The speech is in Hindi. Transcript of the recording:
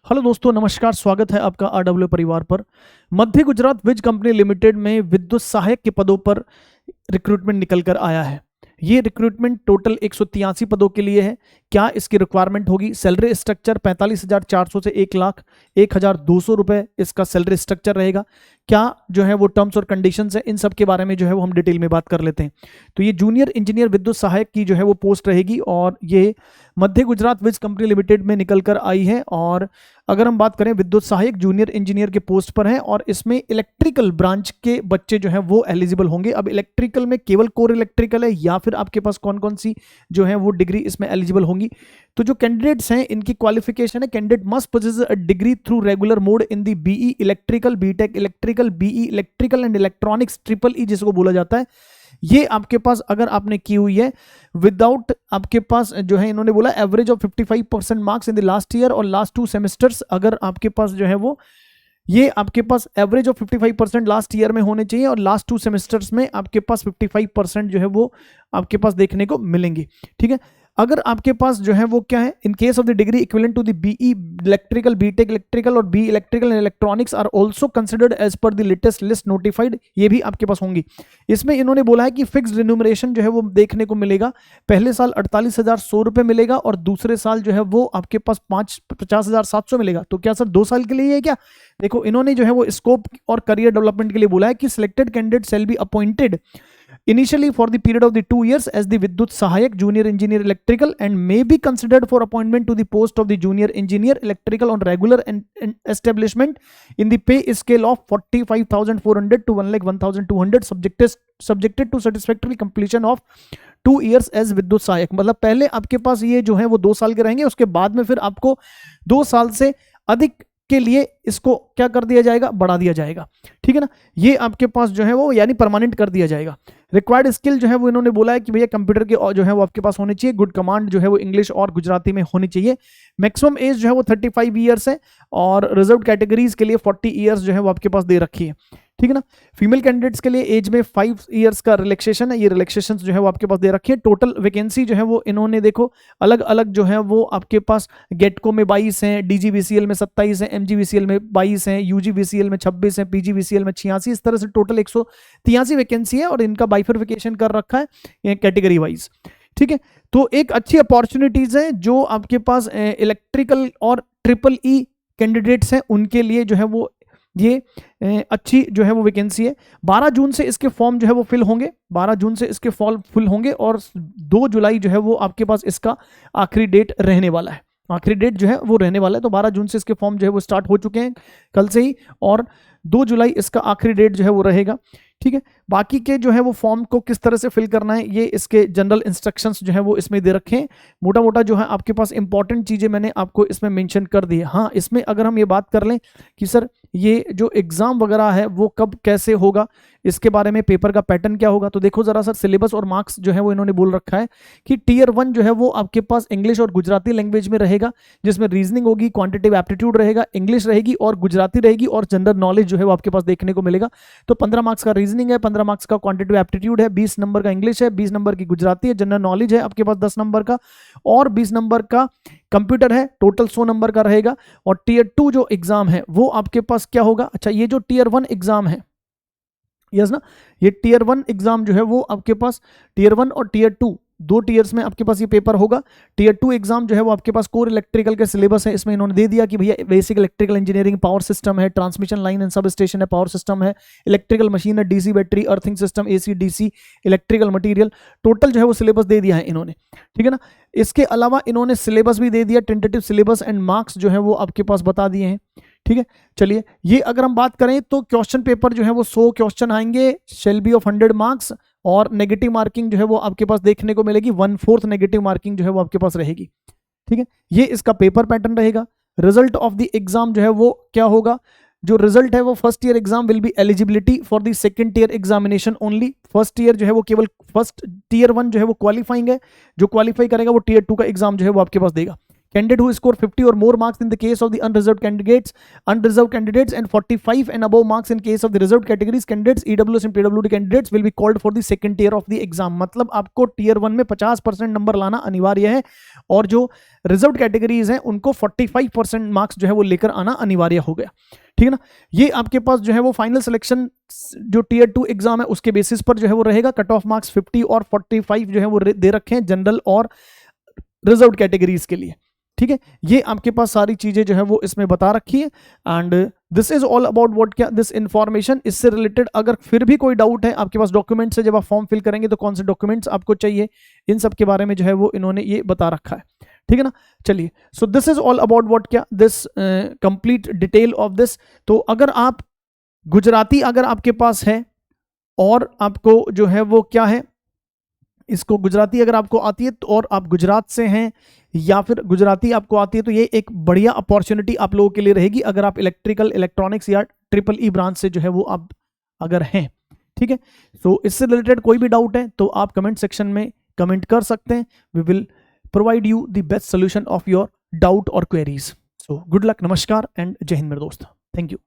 हेलो दोस्तों, नमस्कार। स्वागत है आपका आरडब्ल्यू परिवार पर। मध्य गुजरात वीज कंपनी लिमिटेड में विद्युत सहायक के पदों पर रिक्रूटमेंट निकल कर आया है। ये रिक्रूटमेंट टोटल 183 पदों के लिए है। क्या इसकी रिक्वायरमेंट होगी? सैलरी स्ट्रक्चर 45,400 से 1,01,200 रुपए इसका सैलरी स्ट्रक्चर रहेगा। क्या जो है वो टर्म्स और कंडीशंस है, इन सब के बारे में जो है वो हम डिटेल में बात कर लेते हैं। तो ये जूनियर इंजीनियर विद्युत सहायक की जो है वो पोस्ट रहेगी और ये मध्य गुजरात वीज कंपनी लिमिटेड में निकल कर आई है। और अगर हम बात करें विद्युत सहायक जूनियर इंजीनियर के पोस्ट पर है और इसमें इलेक्ट्रिकल ब्रांच के बच्चे जो हैं वो एलिजिबल होंगे। अब इलेक्ट्रिकल में केवल कोर इलेक्ट्रिकल है या फिर आपके पास कौन कौन सी जो है वो डिग्री इसमें एलिजिबल होंगी? तो जो कैंडिडेट्स हैं इनकी क्वालिफिकेशन है, candidate must possess a degree through regular mode in the BE electrical, BTech electrical, BE electrical and electronics, triple E जिसको बोला जाता है। ये आपके पास अगर आपने की हुई है विदाउट, आपके पास जो है इन्होंने बोला average of 55% marks in the last year और लास्ट 2 सेमेस्टर्स, अगर आपके पास जो है वो ये आपके पास एवरेज ऑफ 55% लास्ट ईयर में होने चाहिए और लास्ट 2 सेमेस्टर्स में आपके पास 55% जो है वो आपके पास देखने को मिलेंगे। ठीक है, अगर आपके पास जो है वो क्या है, in case of the degree equivalent to the BE electrical, BTech electrical और B electrical and electronics are also considered as per the latest list notified, ये भी आपके पास होंगी। इसमें इन्होंने बोला है कि फिक्स्ड रिन्यूमरेशन जो है वो देखने को मिलेगा। पहले साल 48,100 रुपए मिलेगा और दूसरे साल जो है वो आपके पास 50,700 मिलेगा। तो क्या सर 2 साल के लिए है क्या? देखो, इन्होंने जो है वो स्कोप और करियर डेवलपमेंट के लिए बोला है कि selected candidate shall be appointed initially for the period of the 2 years as the Vidyut Sahayak Junior Engineer Electrical and may be considered for appointment to the post of the Junior Engineer Electrical on regular and establishment in the pay scale of 45,400 to 1,01,200 subjected to satisfactory completion of 2 years as Vidyut Sahayak। मतलब पहले आपके पास ये जो है वो 2 साल के रहेंगे, उसके बाद में फिर आपको 2 साल से अधिक के लिए इसको क्या कर दिया जाएगा, बढ़ा दिया जाएगा। ठीक है ना, ये आपके पास जो है वो यानी परमानेंट कर दिया जाएगा। रिक्वायर्ड स्किल जो है वो इन्होंने बोला है कि भैया कंप्यूटर के जो है वो आपके पास होने चाहिए, गुड कमांड जो है वो इंग्लिश और गुजराती में होनी चाहिए। मैक्सिमम एज जो है वो 35 ईयर्स है और रिजर्व कैटेगरीज के लिए 40 ईयर्स जो है वो आपके पास दे रखी है। ठीक है ना, फीमेल कैंडिडेट्स के लिए एज में 5 ईयर्स का रिलैक्सेशन है, ये रिलैक्सेशन जो है वो आपके पास दे रखी है। टोटल वैकेंसी जो है वो इन्होंने देखो अलग अलग जो है वो आपके पास गेटको में 22 हैं, डीजीवीसीएल में 27 हैं, एमजीवीसीएल में 22 हैं, यूजीवीसीएल में 26 हैं, पीजीवीसीएल में 86, इस तरह से टोटल 183 वैकेंसी है और इनका बाइफरफिकेशन कर रखा है कैटेगरी वाइज। ठीक है, तो एक अच्छी अपॉर्चुनिटीज है जो आपके पास इलेक्ट्रिकल और ट्रिपल ई कैंडिडेट्स हैं उनके लिए जो है वो ये अच्छी जो है वो वैकेंसी है। 12 जून से इसके फॉर्म जो है वो फिल होंगे, 12 जून से इसके फॉर्म फिल होंगे और 2 जुलाई जो है वो आपके पास इसका आखिरी डेट रहने वाला है, आखिरी डेट जो है वो रहने वाला है। तो 12 जून से इसके फॉर्म जो है वो स्टार्ट हो चुके हैं कल से ही और 2 जुलाई इसका आखिरी डेट जो है वो रहेगा। ठीक है, बाकी के जो है वो फॉर्म को किस तरह से फिल करना है ये इसके जनरल इंस्ट्रक्शंस जो है वो इसमें दे रखे हैं। मोटा मोटा जो है आपके पास इंपॉर्टेंट चीजें मैंने आपको इसमें मेंशन कर दी है। हाँ, इसमें अगर हम ये बात कर लें कि सर ये जो एग्जाम वगैरह है वो कब कैसे होगा, इसके बारे में पेपर का पैटर्न क्या होगा, तो देखो जरा सर सिलेबस और मार्क्स जो है वो इन्होंने बोल रखा है कि टीयर 1 जो है वो आपके पास इंग्लिश और गुजराती लैंग्वेज में रहेगा, जिसमें रीजनिंग होगी, क्वांटिटेटिव एप्टीट्यूड रहेगा, इंग्लिश रहेगी और गुजराती रहेगी और जनरल नॉलेज जो है वो आपके पास देखने को मिलेगा। तो 15 मार्क्स का रीजनिंग है, 15 मार्क्स का क्वांटिटेटिव एप्टीट्यूड है, 20 नंबर का इंग्लिश है, 20 नंबर की गुजराती है, जनरल नॉलेज है आपके पास 10 नंबर का और 20 नंबर का कंप्यूटर है, टोटल 100 नंबर का रहेगा। और टीयर 2 जो एग्जाम है वो आपके पास क्या होगा, अच्छा ये जो टीयर 1 एग्जाम है, यस ना, ये टीयर 1 एग्जाम जो है वो आपके पास टीयर 1 और टीयर 2 2 टीयर्स में आपके पास ये पेपर होगा। टीयर 2 एग्जाम जो है वो आपके पास कोर इलेक्ट्रिकल के सिलेबस है, इसमें इन्होंने दे दिया कि भैया basic electrical engineering, power system है, transmission line and substation है, पावर सिस्टम है, इलेक्ट्रिकल मशीन है, DC battery, earthing system, AC DC, electrical material, total जो है वो सिलेबस दे दिया है इन्होंने। ठीक है ना, इसके अलावा इन्होंने सिलेबस भी दे दिया, टेंटेटिव सिलेबस एंड मार्क्स जो है वो आपके पास बता दिए हैं। ठीक है, चलिए ये अगर हम बात करें तो क्वेश्चन पेपर जो है वो 100 क्वेश्चन आएंगे, शेल बी ऑफ 100 मार्क्स और नेगेटिव मार्किंग जो है वो आपके पास देखने को मिलेगी, 1/4 नेगेटिव मार्किंग जो है वो आपके पास रहेगी। ठीक है, ये इसका पेपर पैटर्न रहेगा। रिजल्ट ऑफ द एग्जाम जो है वो क्या होगा, जो रिजल्ट है वो first year exam will be eligibility for the second year examination only. First year जो है वो केवल फर्स्ट टीयर 1 जो है वो क्वालिफाइंग है, जो क्वालिफाई करेगा वो टीयर 2 का एग्जाम जो है वो आपके पास देगा। candidate who score 50 or more marks in the case of the unreserved candidates and 45 and above marks in case of the reserved categories candidates, EWS and PWD candidates will be called for the second tier of the exam. मतलब आपको tier 1 में 50% नंबर लाना अनिवार्य है और जो रिजर्व्ड कैटेगरीज हैं उनको 45% मार्क्स जो है वो लेकर आना अनिवार्य हो गया, ठीक है ना। ये आपके पास जो है वो फाइनल सिलेक्शन जो टियर 2 एग्जाम है उसके बेसिस पर जो है वो रहेगा। कट ऑफ मार्क्स 50 और 45 जो है वो दे रखे हैं जनरल और रिजर्व्ड कैटेगरीज के लिए, ठीक है। ये आपके पास सारी चीजें जो है वो इसमें बता रखी है and this is all about what क्या दिस इंफॉर्मेशन। इससे रिलेटेड अगर फिर भी कोई डाउट है आपके पास डॉक्यूमेंट्स है, जब आप फॉर्म फिल करेंगे तो कौन से डॉक्यूमेंट्स आपको चाहिए, इन सब के बारे में जो है वो इन्होंने ये बता रखा है, ठीक है ना। चलिए, so this is all about what क्या this complete detail of this. तो अगर आप गुजराती अगर आपके पास है और आपको जो है वो क्या है इसको गुजराती अगर आपको आती है तो और आप गुजरात से हैं या फिर गुजराती आपको आती है तो ये एक बढ़िया अपॉर्चुनिटी आप लोगों के लिए रहेगी अगर आप इलेक्ट्रिकल इलेक्ट्रॉनिक्स या EEE ब्रांच से जो है वो आप अगर हैं, ठीक है। तो इससे रिलेटेड कोई भी डाउट है तो आप कमेंट सेक्शन में कमेंट कर सकते हैं। We will provide you the best solution of your doubt और क्वेरीज। सो गुड लक, नमस्कार एंड जय हिंद मेरे दोस्त, थैंक यू।